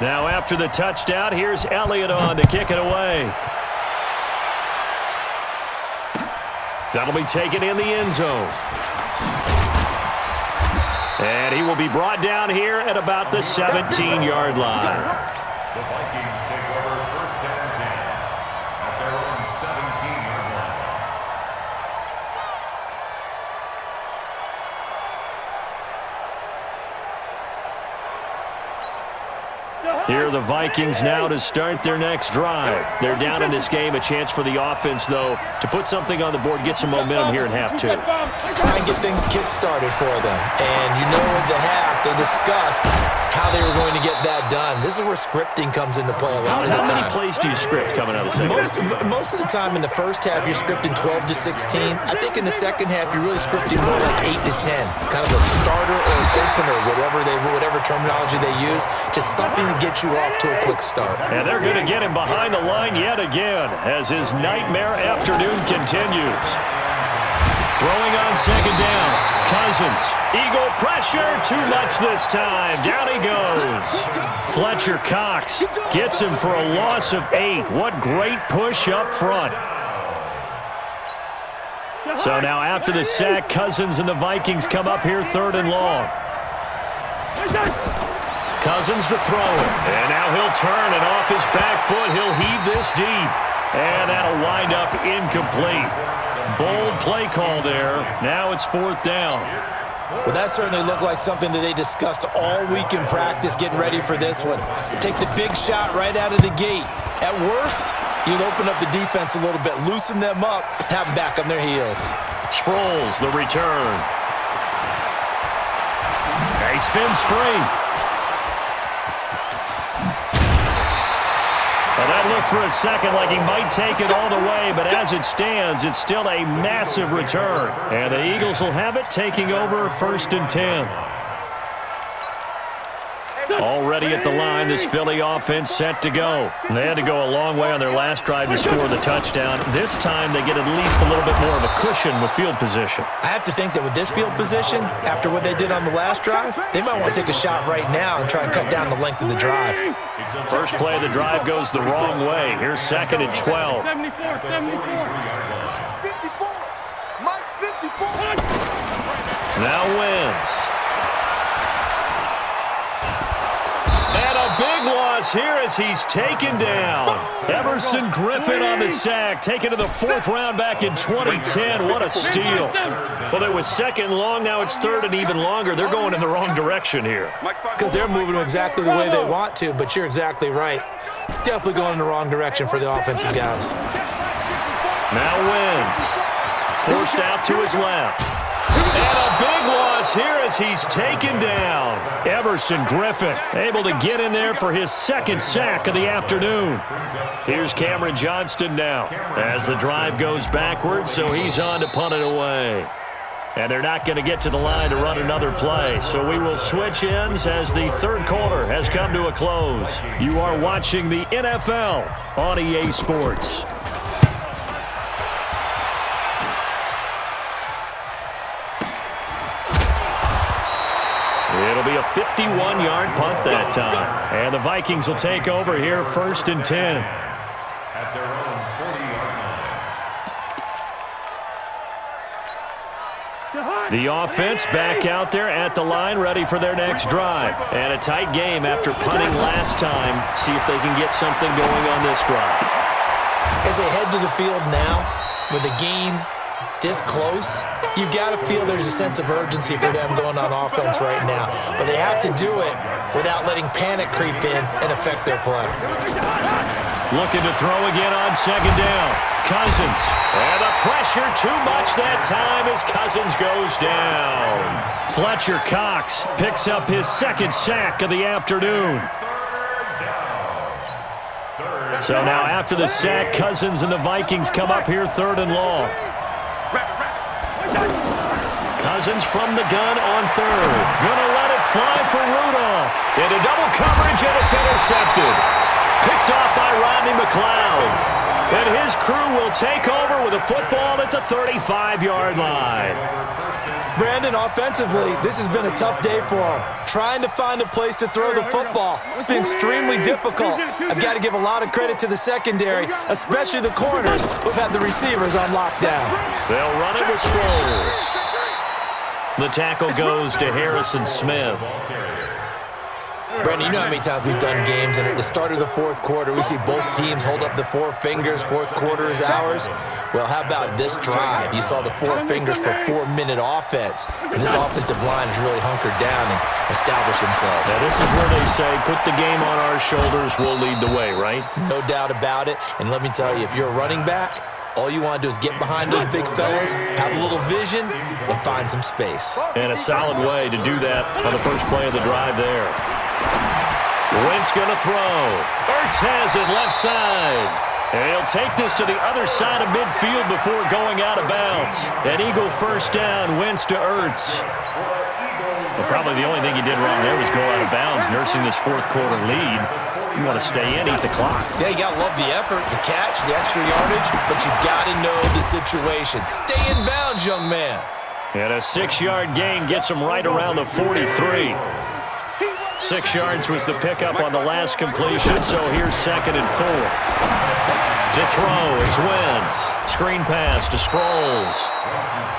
Now after the touchdown, here's Elliott on to kick it away. That'll be taken in the end zone. And he will be brought down here at about the 17-yard line. The Vikings take over first and 10 at their own 17-yard line. Here are the Vikings now to start their next drive. They're down in this game. A chance for the offense, though, to put something on the board, get some momentum here in half two. Try and get things kick-started for them. And you know at the half, they discussed how they were going to get that done. This is where scripting comes into play a lot of the time. How many plays do you script coming out of the second half? Most of the time in the first half, you're scripting 12 to 16. I think in the second half, you're really scripting more like 8 to 10. Kind of a starter or an opener, whatever terminology they use. Just something to get you off to a quick start. And they're going to get him behind the line yet again as his nightmare afternoon continues. Throwing on second down. Cousins. Eagle pressure. Too much this time. Down he goes. Fletcher Cox gets him for a loss of 8. What great push up front. So now after the sack, Cousins and the Vikings come up here third and long. Cousins to throw it. And now he'll turn, and off his back foot, he'll heave this deep. And that'll wind up incomplete. Bold play call there. Now it's fourth down. Well, that certainly looked like something that they discussed all week in practice getting ready for this one. Take the big shot right out of the gate. At worst, you'll open up the defense a little bit, loosen them up, have them back on their heels. Sproles, the return. He spins free. Well, that looked for a second like he might take it all the way, but as it stands, it's still a massive return. And the Eagles will have it, taking over first and 10. Already at the line, this Philly offense set to go. They had to go a long way on their last drive to score the touchdown. This time, they get at least a little bit more of a cushion with field position. I have to think that with this field position, after what they did on the last drive, they might want to take a shot right now and try and cut down the length of the drive. First play of the drive goes the wrong way. Here's second and 12. 54. Mike 54. Now Wentz. And a big loss here as he's taken down. Everson Griffin on the sack, taken to the fourth round back in 2010. What a steal. Well, it was second long. Now it's third and even longer. They're going in the wrong direction here. Because they're moving exactly the way they want to, but you're exactly right. Definitely going in the wrong direction for the offensive guys. Now Wentz. Forced out to his left. And a big loss here as he's taken down. Everson Griffin able to get in there for his second sack of the afternoon. Here's Cameron Johnston now as the drive goes backwards, so he's on to punt it away. And they're not going to get to the line to run another play, so we will switch ends as the third quarter has come to a close. You are watching the NFL on EA Sports. It'll be a 51-yard punt that time. And the Vikings will take over here first and 10. At their own 40-yard line. The offense back out there at the line, ready for their next drive. And a tight game after punting last time. See if they can get something going on this drive. As they head to the field now, with the game this close, you've got to feel there's a sense of urgency for them going on offense right now. But they have to do it without letting panic creep in and affect their play. Looking to throw again on second down. Cousins. And the pressure too much that time as Cousins goes down. Fletcher Cox picks up his second sack of the afternoon. So now after the sack, Cousins and the Vikings come up here third and long. Cousins from the gun on third. Gonna let it fly for Rudolph. Into double coverage, and it's intercepted. Picked off by Rodney McLeod. And his crew will take over with a football at the 35-yard line. Brandon, offensively, this has been a tough day for him. Trying to find a place to throw the football. It's been extremely difficult. I've got to give a lot of credit to the secondary, especially the corners who've had the receivers on lockdown. They'll run it with Sproles. The tackle goes to Harrison Smith. Brandon, you know how many times we've done games, and at the start of the fourth quarter, we see both teams hold up the four fingers, fourth quarter is ours. Well, how about this drive? You saw the four fingers for a 4-minute offense, and this offensive line has really hunkered down and established themselves. Now, this is where they say, put the game on our shoulders, we'll lead the way, right? No doubt about it, and let me tell you, if you're a running back, all you want to do is get behind those big fellas, have a little vision, and find some space. And a solid way to do that on the first play of the drive there. Wentz going to throw. Ertz has it left side. And he'll take this to the other side of midfield before going out of bounds. An Eagle first down, Wentz to Ertz. Well, probably the only thing he did wrong there was go out of bounds, nursing this fourth quarter lead. You want to stay in, eat the clock. Yeah, you got to love the effort, the catch, the extra yardage, but you got to know the situation. Stay in bounds, young man. And a 6-yard gain gets him right around the 43. 6 yards was the pickup on the last completion, so here's 2nd and 4. To throw, it's Wentz. Screen pass to Sproles.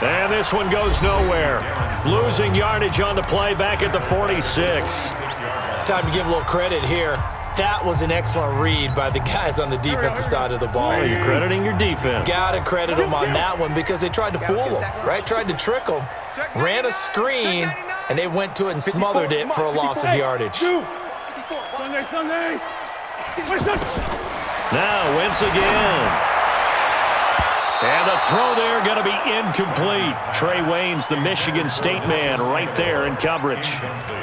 And this one goes nowhere. Losing yardage on the play back at the 46. Time to give a little credit here. That was an excellent read by the guys on the defensive side of the ball. Oh, you're crediting your defense. Got to credit them on that one because they tried to fool them, right? Tried to trick them. Ran a screen, and they went to it and smothered it for a loss of yardage. Now Wentz again. And the throw there going to be incomplete. Trey Waynes, the Michigan State man, right there in coverage.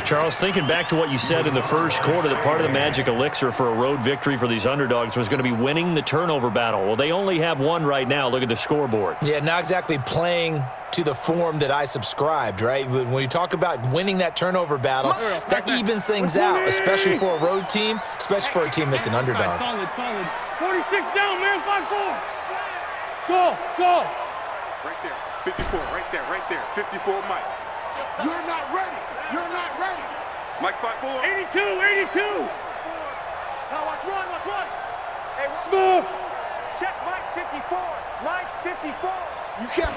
Charles, thinking back to what you said in the first quarter, that part of the magic elixir for a road victory for these underdogs was going to be winning the turnover battle. Well, they only have one right now. Look at the scoreboard. Yeah, not exactly playing to the form that I subscribed, right? When you talk about winning that turnover battle, that evens things out, especially for a road team, especially for a team that's an underdog. Solid. 46 down, man, 5-4. Go. Right there. 54, right there. 54, Mike. You're not ready. Mike 5-4. 82. Now watch one. Hey, Smooth. check Mike 54. Mike 54. You can't.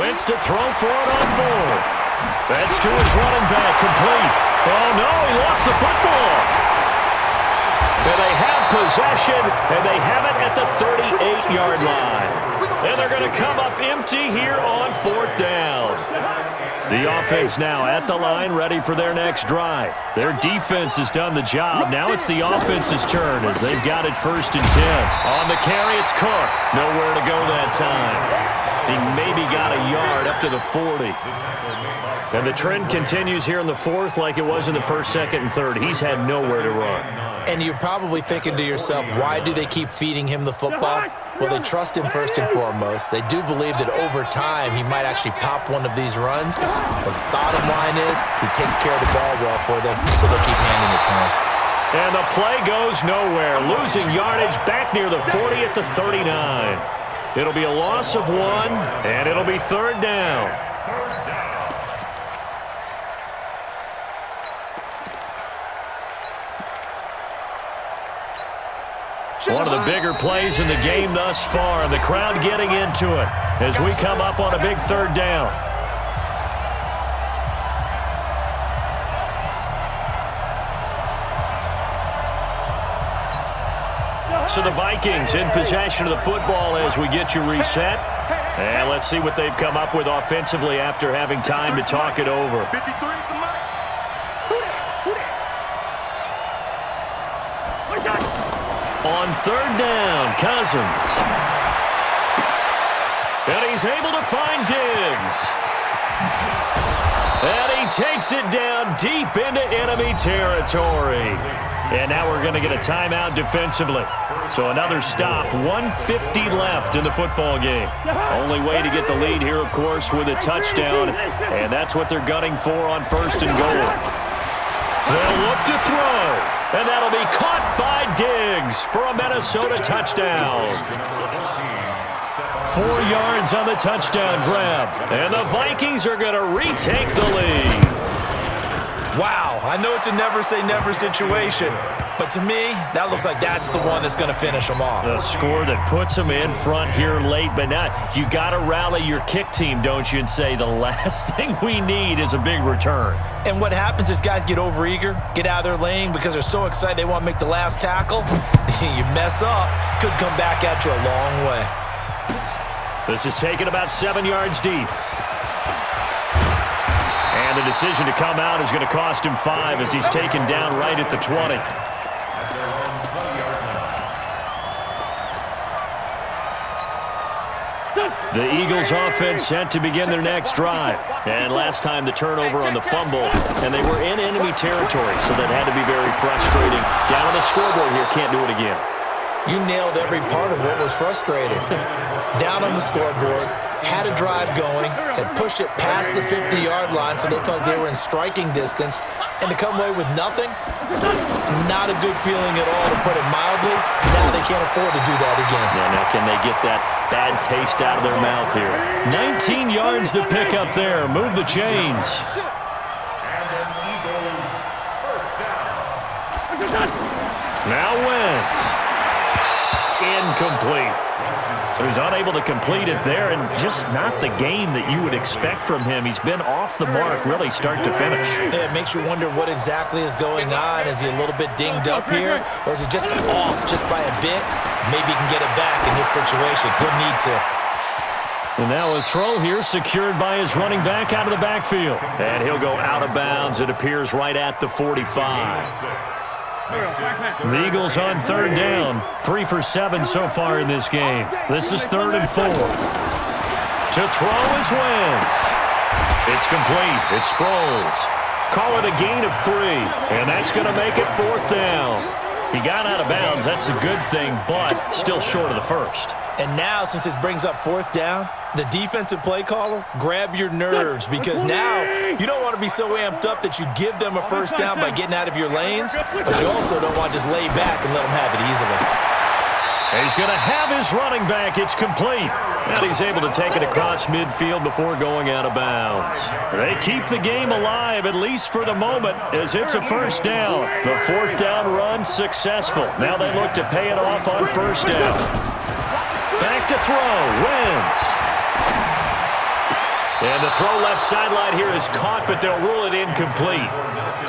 Wentz to throw for it on 4th. That's to his running back, complete. Oh, no, he lost the football. And they have possession, and they have it at the 38-yard line. And they're going to come up empty here on 4th down. The offense now at the line, ready for their next drive. Their defense has done the job. Now it's the offense's turn as they've got it 1st and 10. On the carry, it's Cook. Nowhere to go that time. He maybe got a yard up to the 40. And the trend continues here in the 4th like it was in the 1st, 2nd, and 3rd. He's had nowhere to run. And you're probably thinking to yourself, why do they keep feeding him the football? Well, they trust him first and foremost. They do believe that over time he might actually pop one of these runs. But the bottom line is he takes care of the ball well for them, so they'll keep handing it to him. And the play goes nowhere. Losing yardage back near the 40 at the 39. It'll be a loss of 1, and it'll be 3rd down. One of the bigger plays in the game thus far, and the crowd getting into it as we come up on a big 3rd down. So the Vikings in possession of the football as we get you reset. And let's see what they've come up with offensively after having time to talk it over. 53 is the Mike. On 3rd down, Cousins. And he's able to find Diggs. And he takes it down deep into enemy territory. And now we're going to get a timeout defensively. So another stop, 1:50 left in the football game. Only way to get the lead here, of course, with a touchdown. And that's what they're gunning for on 1st and goal. They'll look to throw. And that'll be caught by Diggs for a Minnesota touchdown. 4 yards on the touchdown grab. And the Vikings are going to retake the lead. Wow, I know it's a never-say-never situation, but to me, that looks like that's the one that's going to finish them off. The score that puts them in front here late, but now you got to rally your kick team, don't you, and say the last thing we need is a big return. And what happens is guys get overeager, get out of their lane because they're so excited they want to make the last tackle. You mess up, could come back at you a long way. This is taken about 7 yards deep. And the decision to come out is going to cost him 5 as he's taken down right at the 20. The Eagles offense set to begin their next drive. And last time the turnover on the fumble, and they were in enemy territory, so that had to be very frustrating. Down on the scoreboard here, can't do it again. You nailed every part of what was frustrating. Down on the scoreboard, had a drive going, had pushed it past the 50-yard line so they felt like they were in striking distance, and to come away with nothing, not a good feeling at all, to put it mildly. Now they can't afford to do that again. Yeah, now can they get that bad taste out of their mouth here? 19 yards to pick up there. Move the chains. And an Eagles first down. Now Wentz. Incomplete. So he's unable to complete it there, and just not the game that you would expect from him. He's been off the mark really start to finish. Yeah, it makes you wonder what exactly is going on. Is he a little bit dinged up here, or is he just off just by a bit? Maybe he can get it back in this situation. He'll need to. And now a throw here secured by his running back out of the backfield. And he'll go out of bounds, it appears, right at the 45. The Eagles on third down. 3 for 7 so far in this game. This is 3rd and 4. To throw is Wentz. It's complete. It's Sproles. Call it a gain of 3. And that's going to make it 4th down. He got out of bounds. That's a good thing, but still short of the first. And now, since this brings up 4th down, the defensive play caller, grab your nerves, because now you don't want to be so amped up that you give them a first down by getting out of your lanes, but you also don't want to just lay back and let them have it easily. He's going to have his running back. It's complete. And he's able to take it across midfield before going out of bounds. They keep the game alive, at least for the moment, as it's a first down. The 4th down run successful. Now they look to pay it off on first down. Back to throw. Wentz. And the throw left sideline here is caught, but they'll rule it incomplete.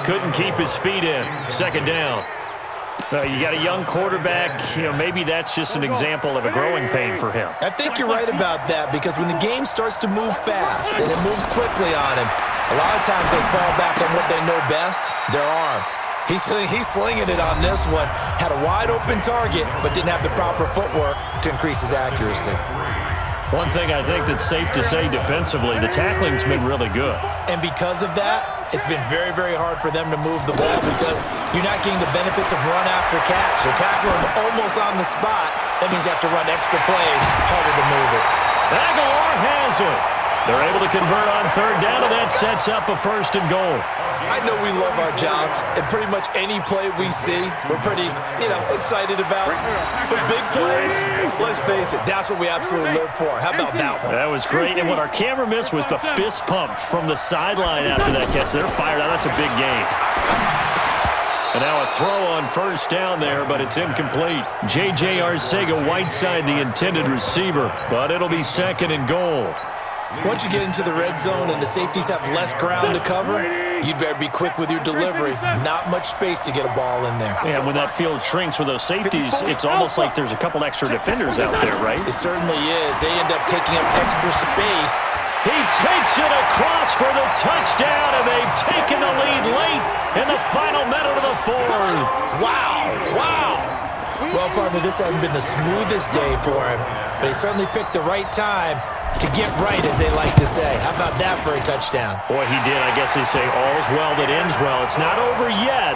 Couldn't keep his feet in. 2nd down. You got a young quarterback. Maybe that's just an example of a growing pain for him. I think you're right about that, because when the game starts to move fast and it moves quickly on him, a lot of times they fall back on what they know best, their arm. He's slinging it on this one. Had a wide-open target, but didn't have the proper footwork to increase his accuracy. One thing I think that's safe to say defensively, the tackling's been really good. And because of that, it's been very, very hard for them to move the ball, because you're not getting the benefits of run after catch. They're tackling them almost on the spot. That means you have to run extra plays, harder to move it. Aguilar has it. They're able to convert on 3rd down, and that sets up a 1st and goal. I know we love our jobs, and pretty much any play we see, we're pretty, excited about. But big plays, let's face it, that's what we absolutely live for. How about that one? That was great, and what our camera missed was the fist pump from the sideline after that catch. They're fired out. That's a big game. And now a throw on 1st down there, but it's incomplete. J.J. Arcega-Whiteside, the intended receiver, but it'll be 2nd and goal. Once you get into the red zone and the safeties have less ground to cover, you'd better be quick with your delivery. Not much space to get a ball in there. Yeah, when that field shrinks with those safeties, it's almost like there's a couple extra defenders out there, right? It certainly is. They end up taking up extra space. He takes it across for the touchdown, and they've taken the lead late in the final minute of the 4th. Wow. Well, partner, this hasn't been the smoothest day for him, but he certainly picked the right time to get right, as they like to say. How about that for a touchdown? Boy, he did. I guess they say all's well that ends well. It's not over yet.